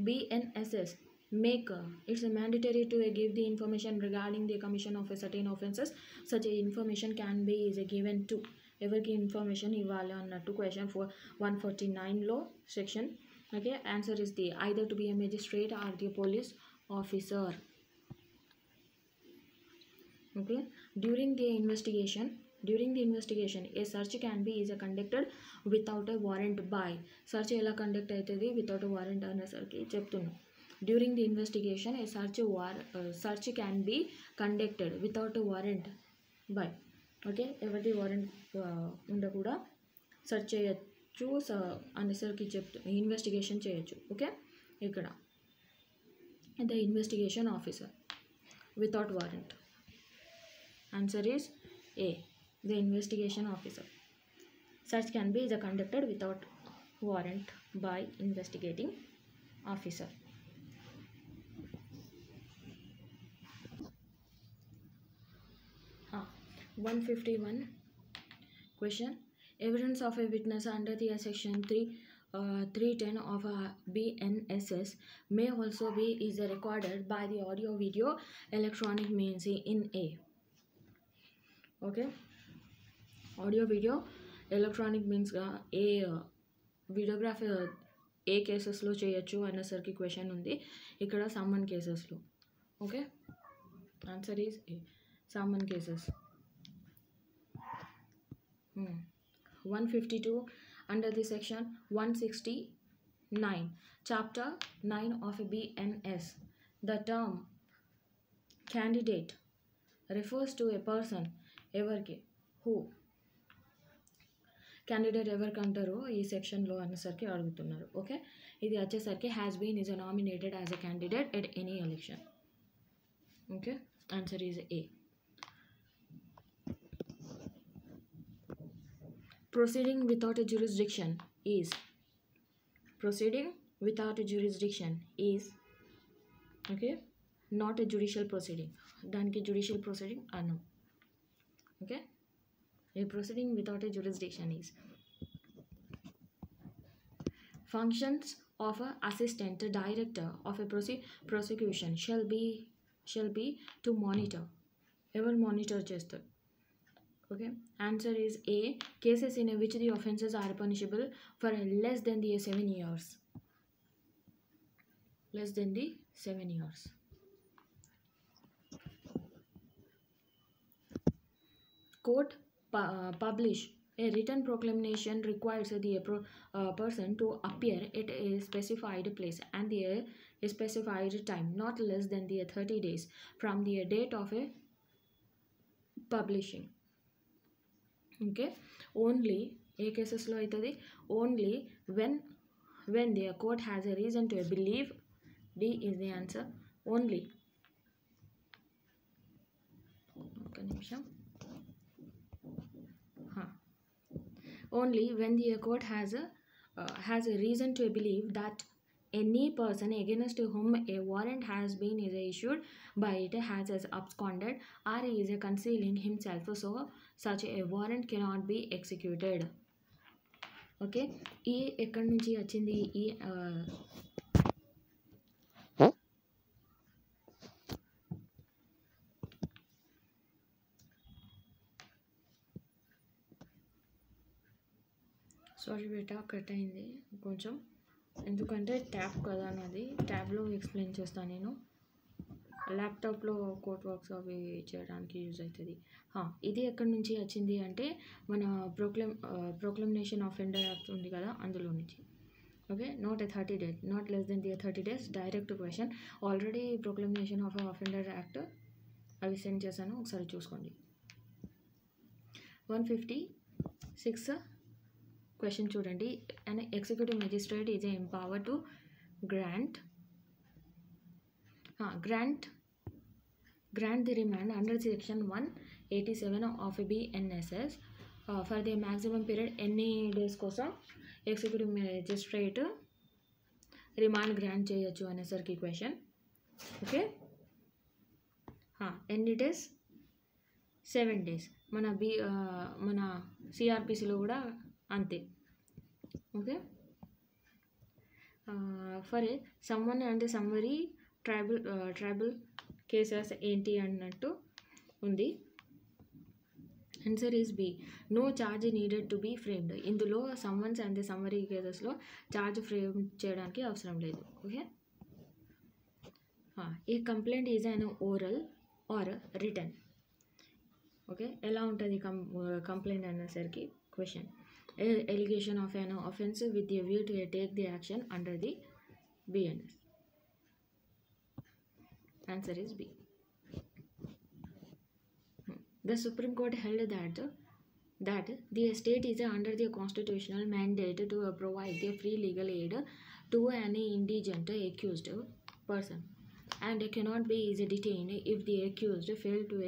BNSS make it's mandatory to give the information regarding the commission of a certain offences. Such a information can be is given to ఎవరికి ఇన్ఫర్మేషన్ ఇవ్వాలి అన్నట్టు క్వశ్చన్ 149లో section. Okay, answer is the either to be a magistrate or the police officer. Okay, during the investigation a search can be is conducted without a warrant by. search ఎలా కండక్ట్ అవుతుంది వితౌట్ వారెంట్ అనేసరికి చెప్తున్నాం. During the investigation A search can be conducted without a warrant by. Okay, ఎవరిది వారెంట్ ఉండకూడా సెర్చ్ చేయొచ్చు అనేసరికి ఇన్వెస్టిగేషన్ చేయొచ్చు. ఓకే, ఇక్కడ the investigation officer without warrant. Answer is a, the investigation officer. Search can be conducted without warrant by investigating officer. 151 question. Evidence of a witness under the section 310 of BNSS may also be is recorded by the audio video electronic means in A. Okay, audio video electronic means A videography ఏ కేసెస్లో చేయొచ్చు అనేసరికి క్వశ్చన్ ఉంది ఇక్కడ సమ్మన్ కేసెస్లో. Okay, answer is A, someone cases. 152 under the section 169 chapter 9 of BNS. The term candidate refers to a person ఎవరికి who క్యాండిడేట్ ఎవరికి అంటారో ఈ సెక్షన్లో అనేసరికి అడుగుతున్నారు. ఓకే, ఇది వచ్చేసరికి has been is nominated as a candidate at any election. Okay, answer is A. Proceeding without a jurisdiction is okay not a judicial proceeding. దానికి judicial proceeding Anu. Okay, a proceeding without a jurisdiction is functions of a assistant director of a prosecution shall be to monitor. ఎవరు మానిటర్ చేస్తారు? Okay, answer is A. Cases in which the offences are punishable for less than the 7 years. Less than the 7 years. Court publish a written proclamation requires the person to appear at a specified place and a specified time, not less than the 30 days from the date of a publishing. Okay, only ఏ కేసెస్లో అవుతుంది? Only when the court has a reason to believe. D is the answer. Only ఒక నిమిషం. Only when the court has a reason to believe that any person against whom a warrant has been issued by it has absconded or is concealing himself, so such a warrant cannot be executed. Okay, ఈ ఎక్కడి నుంచి వచ్చింది? ఈ సారీ బేటా, కట్ అయింది కొంచెం, ఎందుకంటే ట్యాబ్ కదా నాది, ట్యాబ్లో ఎక్స్ప్లెయిన్ చేస్తాను నేను. ల్యాప్టాప్లో కోర్ట్ వర్క్స్ అవి చేయడానికి యూజ్ అవుతుంది. ఇది ఎక్కడి నుంచి వచ్చింది అంటే మన ప్రొక్లమేషన్ ఆఫ్ అఫెండర్ యాక్ట్ ఉంది కదా, అందులో నుంచి. Okay, not a 30 days, not less than the 30 days. Direct question. Already proclamation of offender act అవి సెండ్ చేశాను, ఒకసారి చూసుకోండి. 156 క్వశ్చన్ చూడండి. And executive magistrate is empower to grant the remand under section 187 of BNSS for the maximum period. ఎన్ని డేస్ కోసం ఎగ్జిక్యూటివ్ మెజిస్ట్రేట్ రిమాండ్ గ్రాంట్ చేయొచ్చు అనేసరికి క్వశ్చన్. ఓకే, ఎన్ని డేస్? 7 days. మన సిఆర్పిసిలో కూడా అంతే. ఓకే, ఫర్ సమ్వన్ అంటే సమ్మరీ ట్రైబల్ కేసెస్ ఏంటి అన్నట్టు ఉంది. Answer is B. No charge needed to be framed. ఇందులో సమ్మన్స్ అండ్ సమ్మరీ కేసెస్లో ఛార్జ్ ఫ్రేమ్ చేయడానికి అవసరం లేదు. ఓకే, ఈ complaint is an oral or written. Okay, ఎలా ఉంటుంది కంప్లైంట్ అనేసరికి question. Allegation of an offence with a view to take the action under the BNS. Answer is B. The Supreme Court held that the state is under the constitutional mandate to provide the free legal aid to an indigent accused person and cannot be detained if the accused failed to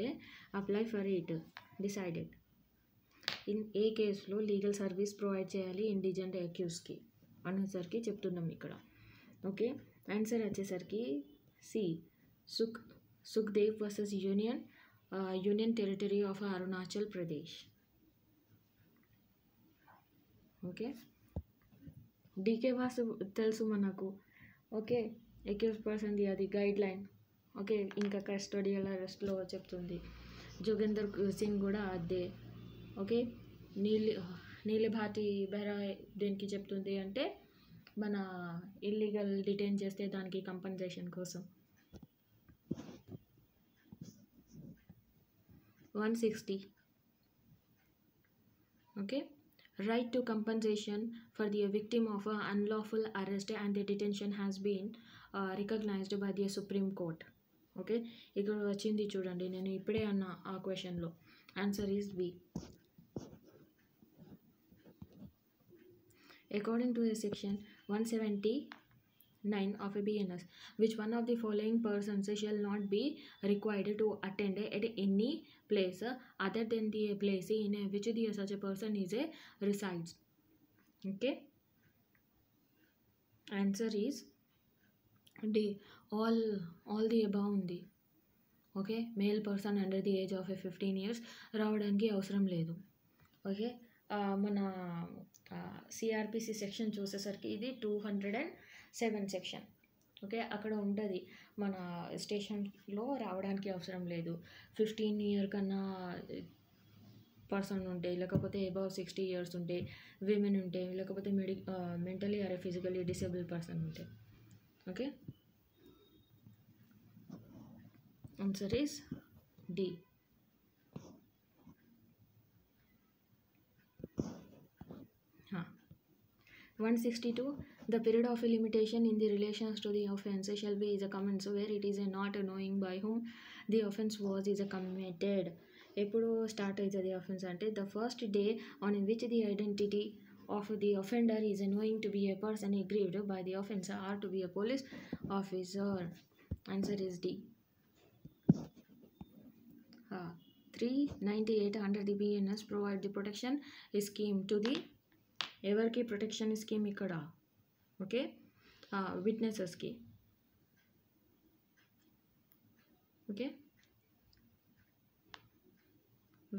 apply for it. Decided. ఏ కేసులో లీగల్ సర్వీస్ ప్రొవైడ్ చేయాలి ఇండిజెంట్ అక్యూజ్కి అనేసరికి చెప్తున్నాం ఇక్కడ. ఓకే, ఆన్సర్ వచ్చేసరికి C. Sukhdev versus union union territory of Arunachal Pradesh. Okay, DK Basu తెలుసు మనకు. ఓకే, అక్యూజ్ పర్సన్ది అది గైడ్ లైన్. ఓకే, ఇంకా కస్టోడియల్ అరెస్ట్లో చెప్తుంది. జోగేందర్ సింగ్ కూడా అదే. ఓకే, నీలిభాటి బెహ్రా దేనికి చెప్తుంది అంటే మన ఇల్లీగల్ డిటైన్ చేస్తే దానికి కంపెన్సేషన్ కోసం. 160. Okay, right to compensation for the victim of an unlawful arrest and the detention has been recognized by the Supreme Court. Okay, ఇక్కడ వచ్చింది చూడండి, నేను ఇప్పుడే అన్న ఆ క్వశ్చన్లో. Answer is B. According to a section 179 of a BNS, which one of the following persons shall not be required to attend at any place other than the place in which the such a person is resides. Okay, answer is D. All the above ఉంది. Okay, male person under the age of 15 years రావడానికి అవసరం లేదు. ఓకే, మన సిఆర్పిసి సెక్షన్ చూసేసరికి ఇది 207 సెక్షన్. ఓకే, అక్కడ ఉంటుంది మన స్టేషన్లో రావడానికి అవసరం లేదు. 15 year కన్నా పర్సన్ ఉంటే, లేకపోతే అబౌవ్ 60 years ఉంటే, విమెన్ ఉంటే, లేకపోతే mentally or physically disable person ఉంటే. Okay, answer is D. 162. The period of limitation in the relations to the offence shall be is a commence where it is not knowing by whom the offence was is committed. ఎప్పుడు స్టార్ట్ అవుతుంది అఫెన్స్ అంటే the first day on which the identity of the offender is knowing to be a person aggrieved by the offencer or to be a police officer. Answer is D. 398 under the BNS provide the protection scheme to the ఎవరికి ప్రొటెక్షన్ స్కీమ్ ఇక్కడ. ఓకే, విట్నెసెస్కి. ఓకే,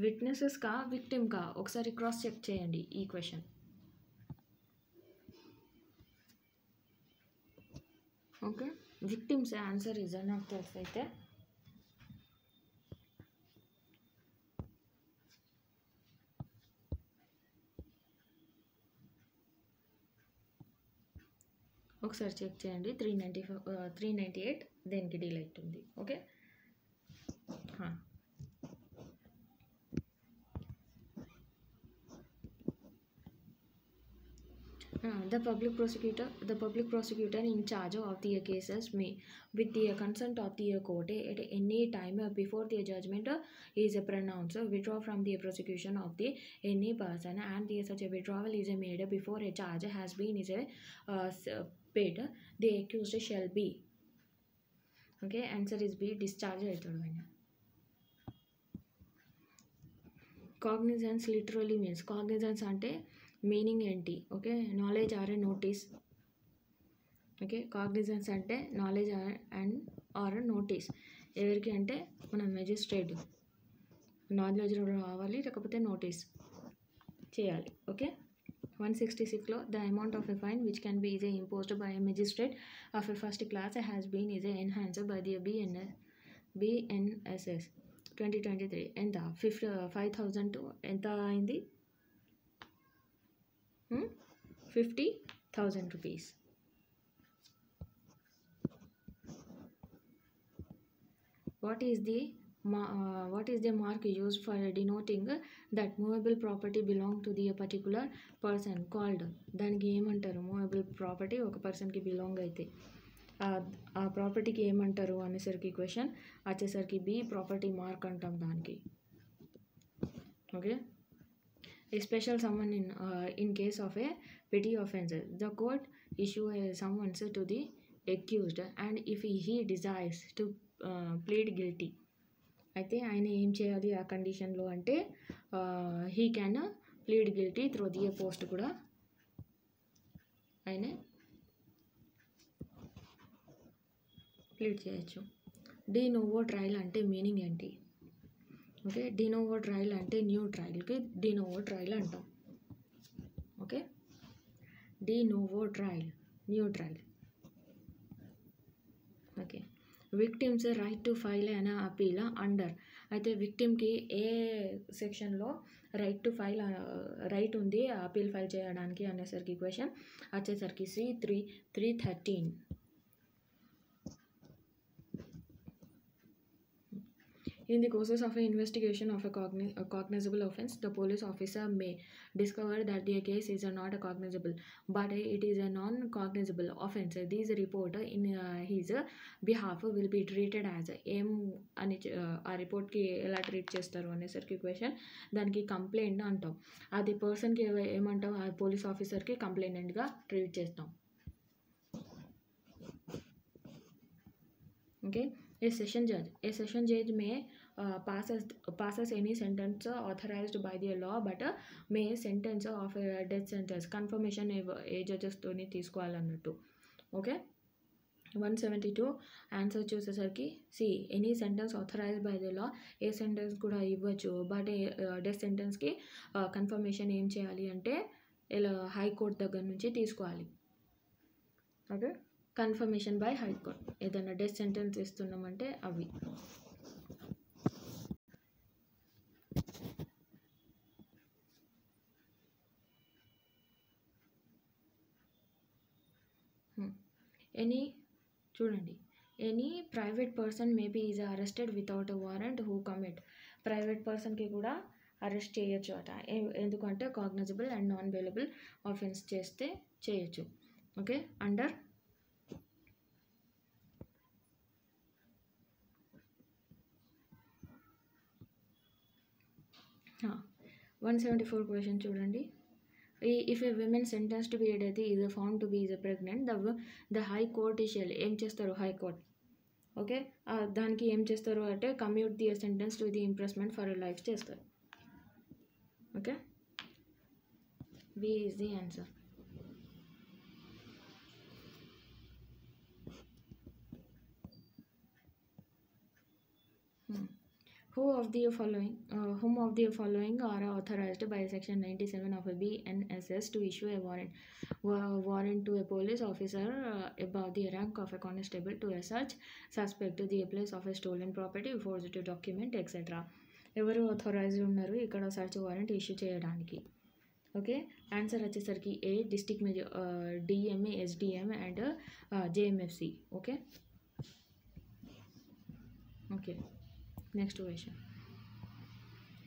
విట్నెసెస్కా విక్టిమ్కా ఒకసారి క్రాస్ చెక్ చేయండి ఈ question. Okay, victims answer is నాకు తెలుసు. అయితే ఒకసారి చెక్ చేయండి. 398 దేనికి డీల్ అవుతుంది. Okay, the public prosecutor in charge of the cases may, with the consent of the court at any time before the judgment is pronounced, withdraw from the prosecution of the any person, and the such a withdrawal is made before a charge has been paid, the accused shall be. Okay, answer is B. Discharge అవుతాడు. కాగ్నిజెన్స్ లిటరలీ మీన్స్, కాగ్నిజెన్స్ అంటే మీనింగ్ ఏంటి? Okay, knowledge or a notice. Okay, cognizance అంటే నాలెడ్జ్ అండ్ ఆర్ నోటీస్. ఎవరికి అంటే మన మెజిస్ట్రేట్ నాలెడ్జ్ రావాలి, లేకపోతే నోటీస్ చేయాలి. ఓకే, 166లో the amount of a fine which can be imposed by a magistrate of a first class has been enhanced by the BNSS 2023. ఎంత 5,000 to ఎంత అయింది? 50,000 rupees. What is the mark used for denoting that movable property belong to the particular person called? దానికి ఏమంటారు? మూవబుల్ ప్రాపర్టీ ఒక పర్సన్కి బిలాంగ్ అయితే ఆ ప్రాపర్టీకి ఏమంటారు అనేసరికి క్వశ్చన్ వచ్చేసరికి బి ప్రాపర్టీ మార్క్ అంటాం దానికి. Okay, a special summon in case of a petty offence. The court issue a summons to the accused and if he desires to plead guilty, అయితే ఆయన ఏం చేయాలి ఆ కండిషన్లో అంటే he can plead guilty through the post కూడా ఆయన ప్లీడ్ చేయొచ్చు. డి నోవో ట్రయల్ అంటే మీనింగ్ ఏంటి? ఓకే, డినోవో ట్రయల్ అంటే న్యూ ట్రయల్కి డినోవో ట్రయల్ అంటాం. Okay, de novo trial, new trial. Okay, victims right to file an appeal under. అయితే విక్టిమ్కి ఏ సెక్షన్లో రైట్ టు ఫైల్ రైట్ ఉంది అపీల్ ఫైల్ చేయడానికి అనేసరికి క్వశ్చన్ వచ్చేసరికి C313. In the courses of an investigation of a cognizable offence, the police officer may discover that the case is not a cognizable, but it is a non-cognizable offence. This report in his behalf will be treated as ఏం అని ఆ రిపోర్ట్కి ఎలా ట్రీట్ చేస్తారు అనేసరికి క్వశ్చన్ దానికి కంప్లైంట్ అంటాం. అది పర్సన్కి ఏమంటాం, ఆ పోలీస్ ఆఫీసర్కి కంప్లైంట్గా ట్రీట్ చేస్తాం. Okay, A session judge may passes any sentence authorized by the law, but may sentence of a death sentence. Confirmation ఏ జడ్జెస్తోని తీసుకోవాలన్నట్టు. ఓకే, 172 ఆన్సర్ చూసేసరికి C, any sentence authorized by the law. ఏ సెంటెన్స్ కూడా ఇవ్వచ్చు, బట్ డెత్ సెంటెన్స్కి కన్ఫర్మేషన్ ఏం చేయాలి అంటే ఇలా హైకోర్టు దగ్గర నుంచి తీసుకోవాలి. Okay, confirmation by high court. ఏదైనా డెత్ సెంటెన్స్ ఇస్తున్నామంటే అవి. చూడండి, any private person maybe is arrested without a warrant who commit. Private పర్సన్కి కూడా అరెస్ట్ చేయొచ్చు అట, ఎందుకంటే cognisable and non bailable offence చేస్తే చేయొచ్చు. ఓకే, అండర్ 174 క్వశ్చన్ చూడండి. If a woman sentenced to be a death is found to be pregnant, the high court shall ఏం చేస్తారు, హై కోర్ట్. ఓకే, దానికి ఏం చేస్తారు అంటే commute the sentence to the imprisonment for life చేస్తారు. Okay, B is the answer. Whom of the following are authorized by section 97 of a BNSS to issue a warrant to a police officer above the rank of a constable to a search suspect the place of a stolen property, forged document, etc. ఎవరు authorized ఉన్నారు ఇక్కడ సర్చ్ వారెంట్ ఇష్యూ చేయడానికి? ఓకే, ఆన్సర్ వచ్చేసరికి A, district DMA, SDM and JMFC. Okay, okay, next question.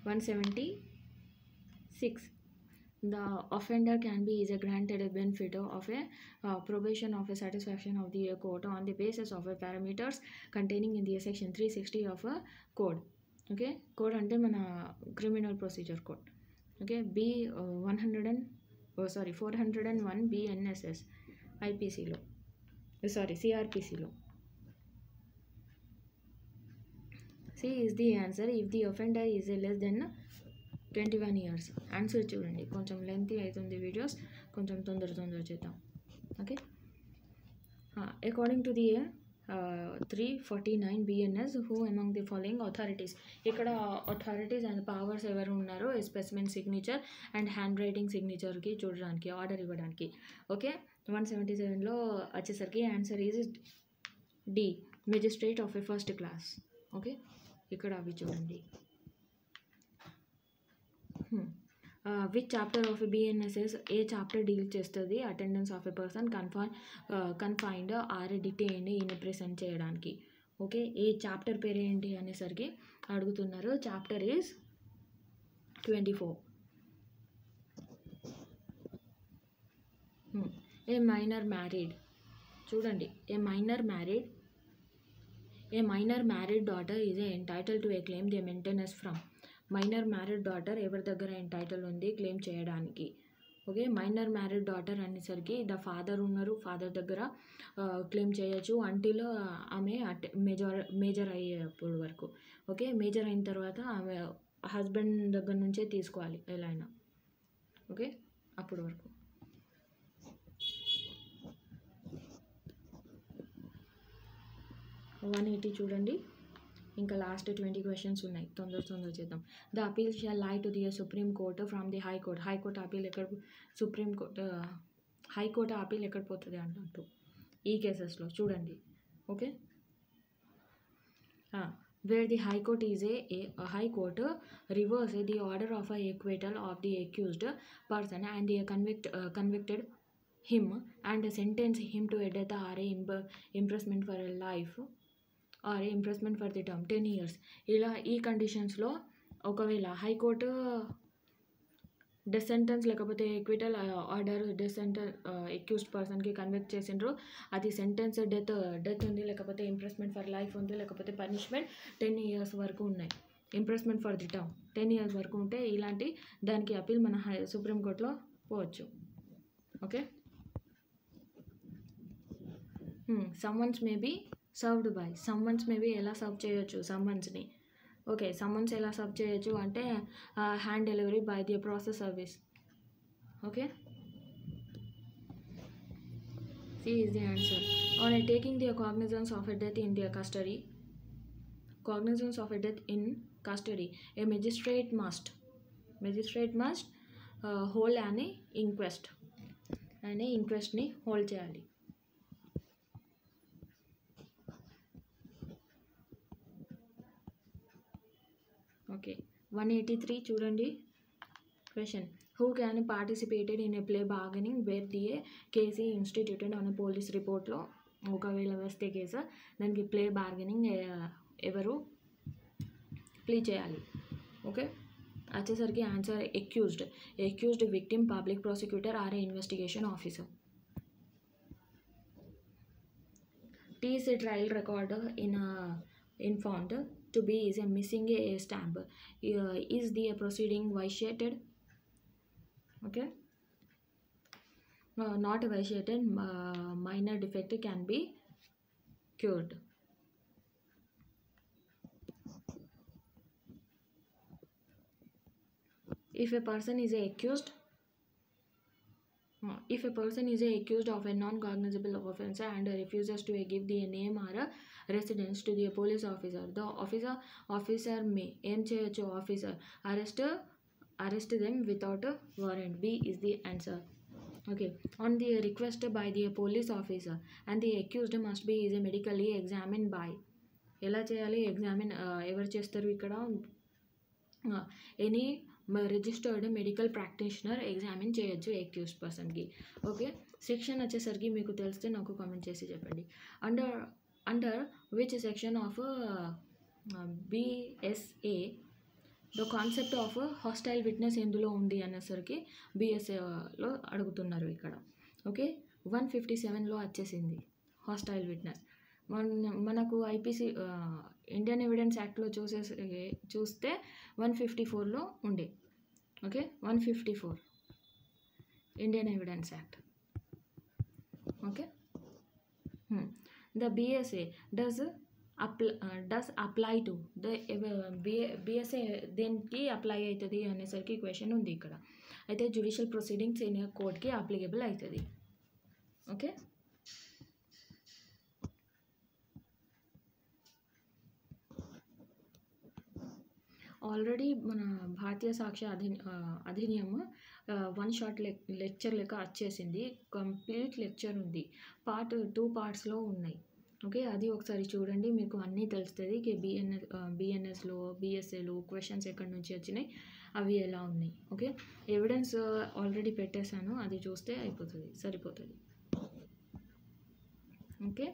176. The offender can be granted a benefit of a probation of a satisfaction of the court on the basis of a parameters containing in the section 360 of a code. Okay, code ante mana criminal procedure code. Okay, 401 BNSS IPC lo, CRPC lo. C is the answer if the offender is less than 21 years. Answer చూడండి, కొంచెం లెంతీ అవుతుంది వీడియోస్, కొంచెం తొందర చేద్దాం. Okay, according to the 349 BNS who among the following authorities. ఇక్కడ అథారిటీస్ అండ్ పవర్స్ ఎవరు ఉన్నారో specimen signature and hand writing సిగ్నేచర్కి చూడడానికి, ఆర్డర్ ఇవ్వడానికి. ఓకే, 177లో వచ్చేసరికి answer is D, magistrate of a first class. Okay, ఇక్కడ అవి చూడండి. విచ్ చాప్టర్ ఆఫ్ బిఎన్ఎస్ఎస్ ఏ చాప్టర్ డీల్ చేస్తుంది attendance of a person confined or detained in present చేయడానికి. ఓకే, ఏ చాప్టర్ పేరు ఏంటి అనేసరికి అడుగుతున్నారు. Chapter is 24. A minor married చూడండి, a minor married daughter is entitled to a claim the maintenance from. Minor married daughter ఎవరి దగ్గర ఎంటైటిల్ ఉంది క్లెయిమ్ చేయడానికి? ఓకే, మైనర్ మ్యారీడ్ డాటర్ అనేసరికి ద ఫాదర్ ఉన్నారు, ఫాదర్ దగ్గర క్లెయిమ్ చేయొచ్చు అంటిల్ ఆమె మేజర్ అయ్యేప్పుడు వరకు. ఓకే, మేజర్ అయిన తర్వాత ఆమె హస్బెండ్ దగ్గర నుంచే తీసుకోవాలి ఎలా అయినా. ఓకే, అప్పుడు వరకు. 180 చూడండి. ఇంకా లాస్ట్ 20 క్వశ్చన్స్ ఉన్నాయి, తొందర చేద్దాం. The appeal shall lie to the supreme court from the high court. High court appeal ఎక్కడ, సుప్రీం కోర్టు హైకోర్టు అపీల్ ఎక్కడ పోతుంది అన్నట్టు ఈ కేసెస్లో చూడండి. Okay, where the high court is a high court reverse the order of a acquittal of the accused person and they convicted him and sentence him to a death or a imprisonment for a life or a imprisonment for the term 10 years. ఇలా ఈ కండిషన్స్లో ఒకవేళ హైకోర్టు డెత్ సెంటెన్స్ లేకపోతే acquittal order death sentence accused పర్సన్కి కన్విక్ట్ చేసిండ్రు, అది సెంటెన్స్ డెత్ ఉంది, లేకపోతే ఇంప్రెస్మెంట్ ఫర్ లైఫ్ ఉంది, లేకపోతే పనిష్మెంట్ 10 years వరకు ఉన్నాయి, imprisonment for the term 10 years వరకు ఉంటే ఇలాంటి దానికి అపీల్ మన సుప్రీంకోర్టులో పోవచ్చు. Okay, summons may be served by. Summons may be ఎలా సర్వ్ చేయొచ్చు సమ్మన్స్ని? ఓకే, సమ్మన్స్ ఎలా సర్వ్ చేయొచ్చు అంటే hand delivery by the process service. Okay, C is the answer. On taking the cognizance of a death in the custody, cognizance of a death in custody, a magistrate must hold an inquest. అనే ఇంక్వెస్ట్ని హోల్డ్ చేయాలి. ఓకే, 183 చూడండి question. Who can participated in a play bargaining where the a case instituted on police రిపోర్ట్లో ఒకవేళ వస్తే కేసు దానికి ప్లే బార్గెనింగ్ ఎవరు ప్లే చేయాలి? ఓకే, వచ్చేసరికి answer accused victim, public prosecutor or investigation officer. T is a trial record informed to be is a missing a stamp. Is the proceeding vitiated? Okay, not vitiated. Minor defect can be cured. If a person is accused of a non-cognizable offence and refuses to give the name or residence to the police officer, the officer may aim cheyochu officer arrest them without a warrant. B is the answer. Okay, on the request by the police officer and the accused must be is medically examined by. ఎలా చేయాలి? ఎగ్జామిన్ ఎవరు చేస్తారు ఇక్కడ? Any registered medical practitioner examine చేయొచ్చు అక్యూజ్డ్ పర్సన్కి. ఓకే, సెక్షన్ వచ్చేసరికి మీకు తెలిస్తే నాకు కామెంట్ చేసి చెప్పండి. Under which section of BSA the concept of hostile witness ఎందులో ఉంది అనేసరికి BSAలో అడుగుతున్నారు ఇక్కడ. ఓకే, 157లో వచ్చేసింది హాస్టైల్ విట్నెస్. మనకు IPC ఇండియన్ ఎవిడెన్స్ యాక్ట్లో చూస్తే 154లో ఉండే. Okay, 154 Indian evidence act. Okay, the BSA does apply to the BSA దేనికి అప్లై అవుతుంది అనేసరికి క్వశ్చన్ ఉంది ఇక్కడ. అయితే జ్యుడిషియల్ ప్రొసీడింగ్స్ ఇన్ కోర్ట్కి అప్లికేబుల్ అవుతుంది. ఓకే, ఆల్రెడీ మన భారతీయ సాక్ష్య అధినియం 1 షార్ట్ లెక్చర్ లెక్క వచ్చేసింది. కంప్లీట్ లెక్చర్ ఉంది, 2 పార్ట్స్లో ఉన్నాయి. ఓకే, అది ఒకసారి చూడండి, మీకు అన్నీ తెలుస్తుంది. BNSలో BSAలో క్వశ్చన్స్ ఎక్కడి నుంచి వచ్చినాయి, అవి ఎలా ఉన్నాయి. ఓకే, ఎవిడెన్స్ ఆల్రెడీ పెట్టేశాను, అది చూస్తే సరిపోతుంది. Okay,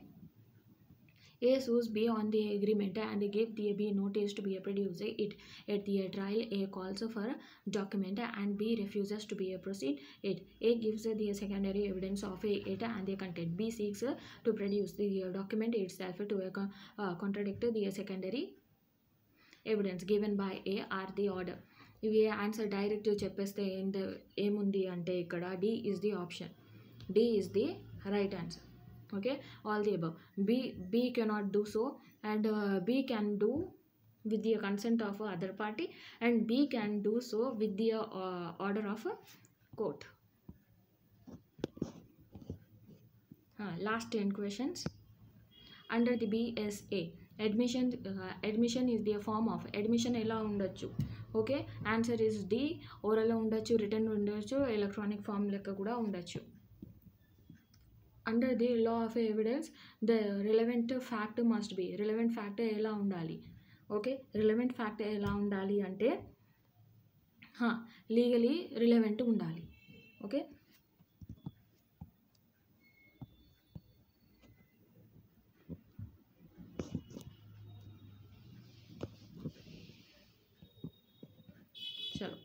A sues B on the agreement and give the B notice to be produced it at the trial. A calls for document and B refuses to be proceed it. A gives the secondary evidence of it and the content. B seeks to produce the document itself to contradict the secondary evidence given by A or the order. ఇవి ఆన్సర్ డైరెక్ట్ చెప్పేస్తే ఏముంది అంటే ఇక్కడ D is the option. D is the right answer. Okay, all the above. B cannot do so, and B can do with the consent of other party, and B can do so with the order of court. Last 10 questions. Under the BSA, admission is the form of admission ఎలా ఉండొచ్చు. Okay, answer is D. Oral ఉండొచ్చు, రిటర్న్ ఉండొచ్చు, ఎలక్ట్రానిక్ ఫామ్ లెక్క కూడా ఉండొచ్చు. Under the law of evidence the relevant fact must be. Relevant fact ఎలా ఉండాలి. ఓకే, రిలవెంట్ ఫ్యాక్ట్ ఎలా ఉండాలి అంటే లీగలీ రిలవెంట్ ఉండాలి. ఓకే, చలో.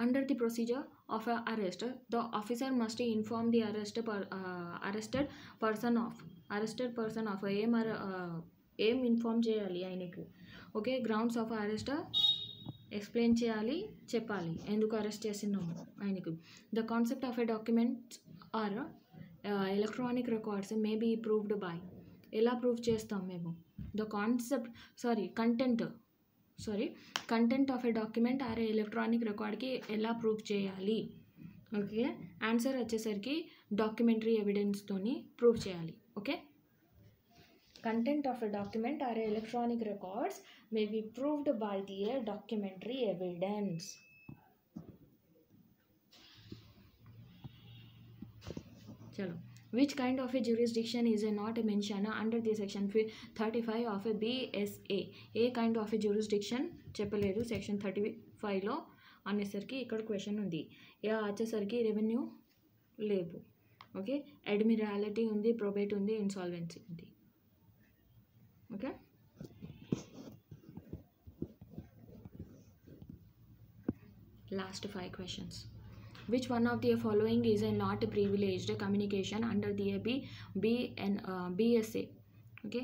Under the procedure of a arrest, the officer must inform the arrested person of ఏం ఇన్ఫార్మ్ చేయాలి ఆయనకు. Okay, grounds of arrest explain చేయాలి, చెప్పాలి ఎందుకు అరెస్ట్ చేసినాము ఆయనకు. The concept of a documents or electronic records may be proved by. ఎలా ప్రూవ్ చేస్తాం మేము. The content of a document or electronic రికార్డ్కి ఎలా ప్రూవ్ చేయాలి. ఓకే, ఆన్సర్ వచ్చేసరికి డాక్యుమెంటరీ ఎవిడెన్స్తోని ప్రూవ్ చేయాలి. Okay, content of a document or electronic records may be proved by the documentary evidence. చలో. Which kind of a jurisdiction is not mentioned under the section 35 of a BSA. A kind of a jurisdiction చెప్పలేదు సెక్షన్ 35లో అనేసరికి ఇక్కడ క్వశ్చన్ ఉంది. వచ్చేసరికి రెవెన్యూ లేవు. ఓకే, అడ్మిరాలిటీ ఉంది, ప్రొబేట్ ఉంది, ఇన్సాల్వెన్సీ ఉంది. Okay, last 5 questions. Which one of the following is a not privileged communication under the BSA? Okay,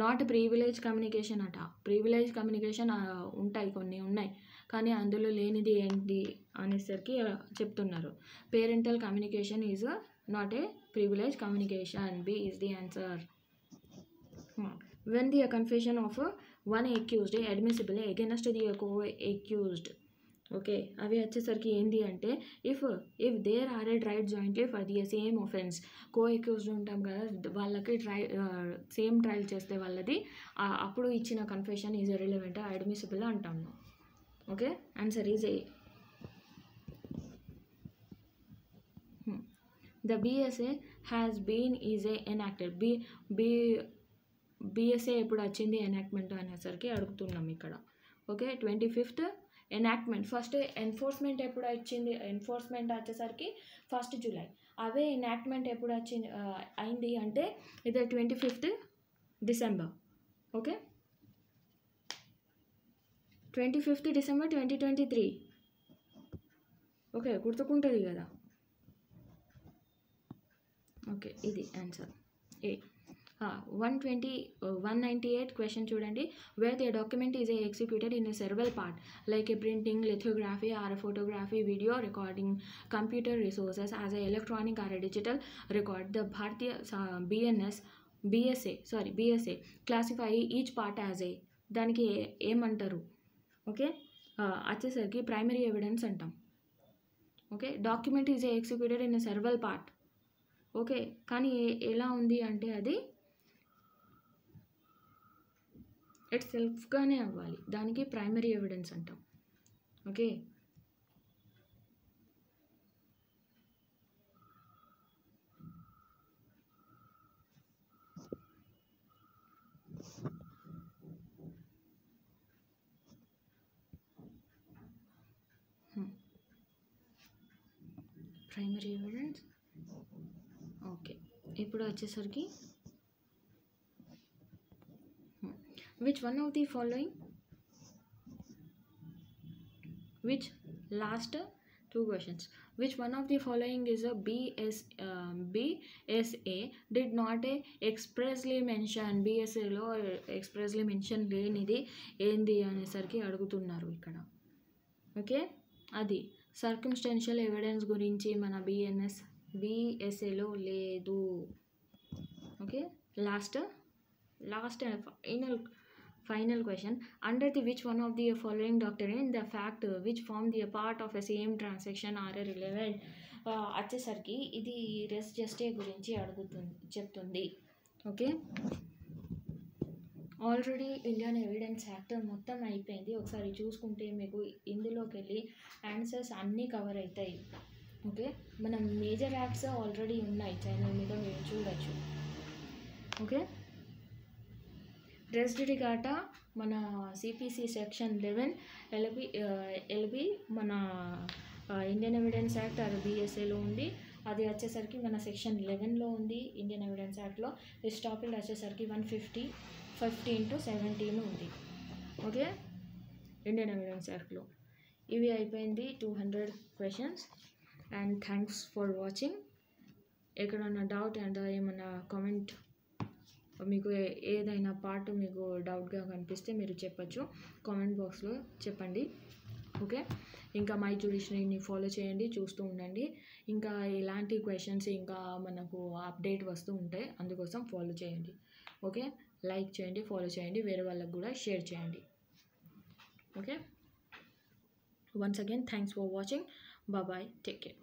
not privilege communication అట. ప్రివిలేజ్ కమ్యూనికేషన్ ఉంటాయి, కొన్ని ఉన్నాయి, కానీ అందులో లేనిది ఏంటి అనేసరికి చెప్తున్నారు. Parental communication is not a privilege communication. B is the answer. When the confession of one accused admissible against the co-accused. Okay, అవి వచ్చేసరికి ఏంటి అంటే if there are a tried jointly for the same offence. Co-accused ఉంటాం కదా, వాళ్ళకి సేమ్ ట్రయల్ చేస్తే వాళ్ళది అప్పుడు ఇచ్చిన కన్ఫెషన్ ఈజ్ రిలవెంట్, అడ్మిసిబుల్ అంటాము. Okay, answer is A. The BSA has been is a enacted. BSA ఎప్పుడు వచ్చింది ఎనాక్ట్మెంట్ అనేసరికి అడుగుతున్నాం ఇక్కడ. Okay, 25th enactment. First enforcement ఎప్పుడు వచ్చింది. ఎన్ఫోర్స్మెంట్ వచ్చేసరికి 1 జూలై. అవే ఎనాక్ట్మెంట్ ఎప్పుడు అయింది అంటే ఇది 25th December. Okay, 25th December 2023. Okay, గుర్తుకుంటుంది కదా. ఓకే, ఇది ఆన్సర్ ఏ. 198 క్వశ్చన్ చూడండి. Where the document is executed in a several part like a printing, lithography or photography, video recording, computer resources as a electronic or digital record. The Bharatiya BSA classify each part as a. దానికి ఏమంటారు. ఓకే, వచ్చేసరికి ప్రైమరీ ఎవిడెన్స్ అంటాం. Okay, document is executed in a several part. Okay, కానీ ఎలా ఉంది అంటే అది ఇట్ సెల్ఫ్గానే అవ్వాలి, దానికి ప్రైమరీ ఎవిడెన్స్ అంటాం. Okay, primary evidence. ఓకే, ఇప్పుడు వచ్చేసరికి which one of the following, which last 2 questions, which one of the following is a BSA did not expressly mention. BSA లో ఎక్స్ప్రెస్లీ మెన్షన్ లేనిది ఏంది అనేసరికి అడుగుతున్నారు ఇక్కడ. ఓకే, అది సర్కమ్స్టెన్షియల్ ఎవిడెన్స్ గురించి మన BSAలో లేదు. Okay, last final question. Under the which one of the following doctrine the fact which form the part of a same transaction are relevant. వచ్చేసరికి ఇది రెస్ జస్టే గురించి చెప్తుంది. Okay, already Indian evidence act మొత్తం అయిపోయింది. ఒకసారి చూసుకుంటే మీకు ఇందులోకి వెళ్ళి ఆన్సర్స్ అన్నీ కవర్ అవుతాయి. ఓకే, మన మేజర్ యాక్ట్స్ ఆల్రెడీ ఉన్నాయి ఛానల్ మీద, మీరు చూడొచ్చు. ఓకే, రెస్ జుడికాటా మన సిపిసి సెక్షన్ 11 ఎల్బి మన ఇండియన్ ఎవిడెన్స్ యాక్ట్ RBSAలో ఉంది. అది వచ్చేసరికి మన సెక్షన్ 11లో ఉంది ఇండియన్ ఎవిడెన్స్ యాక్ట్లో. దిస్ టాపిక్ వచ్చేసరికి 150/17 ఉంది. ఓకే, ఇండియన్ ఎవిడెన్స్ యాక్ట్లో ఇవి అయిపోయింది 200 questions. And thanks for watching. ఎక్కడన్నా డౌట్ అండ్ ఏమన్నా కామెంట్, మీకు ఏదైనా పార్ట్ మీకు డౌట్గా కనిపిస్తే మీరు చెప్పచ్చు, కామెంట్ బాక్స్లో చెప్పండి. ఓకే, ఇంకా మై జ్యుడిషియరీని ఫాలో చేయండి, చూస్తూ ఉండండి. ఇంకా ఇలాంటి క్వశ్చన్స్ ఇంకా మనకు అప్డేట్ వస్తూ ఉంటాయి, అందుకోసం ఫాలో చేయండి. ఓకే, లైక్ చేయండి, ఫాలో చేయండి, వేరే వాళ్ళకు కూడా షేర్ చేయండి. Okay, once again thanks for watching. Bye, take care.